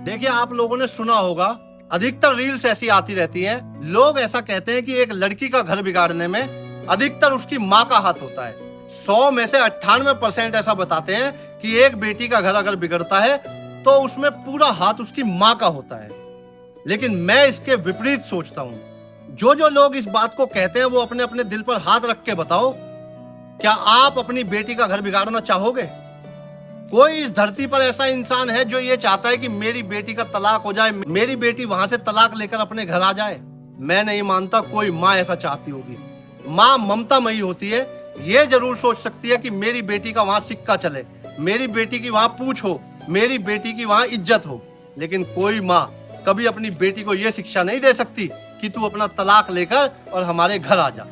देखिए, आप लोगों ने सुना होगा, अधिकतर रील्स ऐसी आती रहती हैं। लोग ऐसा कहते हैं कि एक लड़की का घर बिगाड़ने में अधिकतर उसकी माँ का हाथ होता है। 100 में से 98% ऐसा बताते हैं कि एक बेटी का घर अगर बिगड़ता है तो उसमें पूरा हाथ उसकी माँ का होता है। लेकिन मैं इसके विपरीत सोचता हूँ। जो लोग इस बात को कहते हैं वो अपने अपने दिल पर हाथ रख के बताओ, क्या आप अपनी बेटी का घर बिगाड़ना चाहोगे? कोई इस धरती पर ऐसा इंसान है जो ये चाहता है कि मेरी बेटी का तलाक हो जाए, मेरी बेटी वहां से तलाक लेकर अपने घर आ जाए? मैं नहीं मानता कोई माँ ऐसा चाहती होगी। माँ ममतामयी होती है, ये जरूर सोच सकती है कि मेरी बेटी का वहां सिक्का चले, मेरी बेटी की वहां पूछ हो, मेरी बेटी की वहां इज्जत हो। लेकिन कोई माँ कभी अपनी बेटी को यह शिक्षा नहीं दे सकती कि तू अपना तलाक लेकर और हमारे घर आ जा।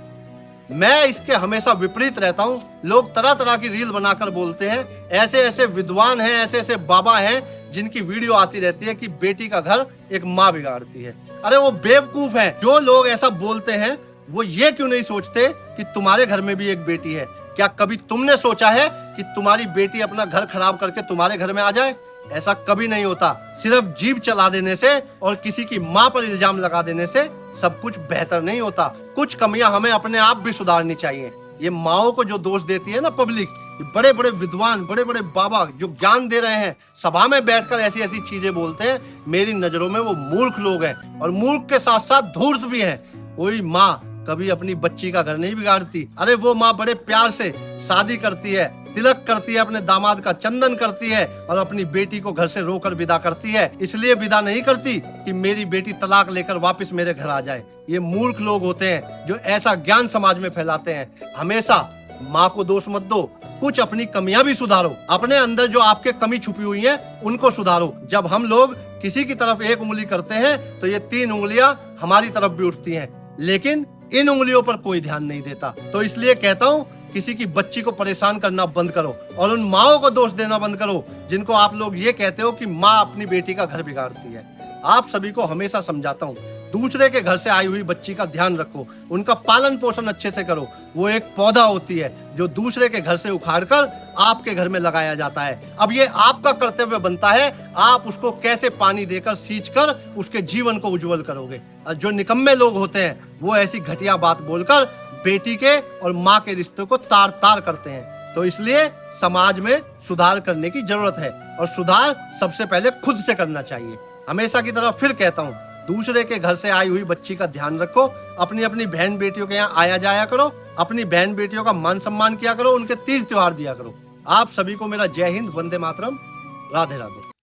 मैं इसके हमेशा विपरीत रहता हूँ। लोग तरह तरह की रील बनाकर बोलते हैं, ऐसे ऐसे विद्वान हैं, ऐसे ऐसे बाबा हैं जिनकी वीडियो आती रहती है कि बेटी का घर एक माँ बिगाड़ती है। अरे वो बेवकूफ हैं। जो लोग ऐसा बोलते हैं वो ये क्यों नहीं सोचते कि तुम्हारे घर में भी एक बेटी है? क्या कभी तुमने सोचा है कि तुम्हारी बेटी अपना घर खराब करके तुम्हारे घर में आ जाए? ऐसा कभी नहीं होता। सिर्फ जीभ चला देने से और किसी की माँ पर इल्जाम लगा देने से सब कुछ बेहतर नहीं होता। कुछ कमियां हमें अपने आप भी सुधारनी चाहिए। ये माओ को जो दोष देती है ना पब्लिक, बड़े बड़े विद्वान, बड़े बड़े बाबा जो ज्ञान दे रहे हैं, सभा में बैठकर ऐसी ऐसी चीजें बोलते हैं, मेरी नजरों में वो मूर्ख लोग हैं और मूर्ख के साथ साथ धूर्त भी हैं। कोई माँ कभी अपनी बच्ची का घर नहीं बिगाड़ती। अरे वो माँ बड़े प्यार से शादी करती है, तिलक करती है, अपने दामाद का चंदन करती है और अपनी बेटी को घर से रोकर विदा करती है। इसलिए विदा नहीं करती कि मेरी बेटी तलाक लेकर वापस मेरे घर आ जाए। ये मूर्ख लोग होते हैं जो ऐसा ज्ञान समाज में फैलाते हैं। हमेशा माँ को दोष मत दो, कुछ अपनी कमियां भी सुधारो। अपने अंदर जो आपके कमी छुपी हुई है उनको सुधारो। जब हम लोग किसी की तरफ एक उंगली करते हैं तो ये 3 उंगलियां हमारी तरफ भी उठती हैं, लेकिन इन उंगलियों पर कोई ध्यान नहीं देता। तो इसलिए कहता हूँ, किसी की बच्ची को परेशान करना बंद करो और उन माओ को दोष देना बंद करो जिनको आप लोग ये कहते हो कि माँ अपनी बेटी का घर बिगाड़ती है। आप सभी को हमेशा समझाता हूँ, दूसरे के घर से आई हुई बच्ची का ध्यान रखो, उनका पालन पोषण अच्छे से करो। वो एक पौधा होती है जो दूसरे के घर से उखाड़कर आपके घर में लगाया जाता है। अब ये आपका कर्तव्य बनता है, आप उसको कैसे पानी देकर सींचकर उसके जीवन को उज्जवल करोगे। और जो निकम्मे लोग होते हैं वो ऐसी घटिया बात बोलकर बेटी के और माँ के रिश्ते को तार तार करते हैं। तो इसलिए समाज में सुधार करने की जरूरत है और सुधार सबसे पहले खुद से करना चाहिए। हमेशा की तरह फिर कहता हूँ, दूसरे के घर से आई हुई बच्ची का ध्यान रखो, अपनी अपनी बहन बेटियों के यहाँ आया जाया करो, अपनी बहन बेटियों का मान सम्मान किया करो, उनके तीज त्योहार दिया करो। आप सभी को मेरा जय हिंद, वंदे मातरम, राधे राधे।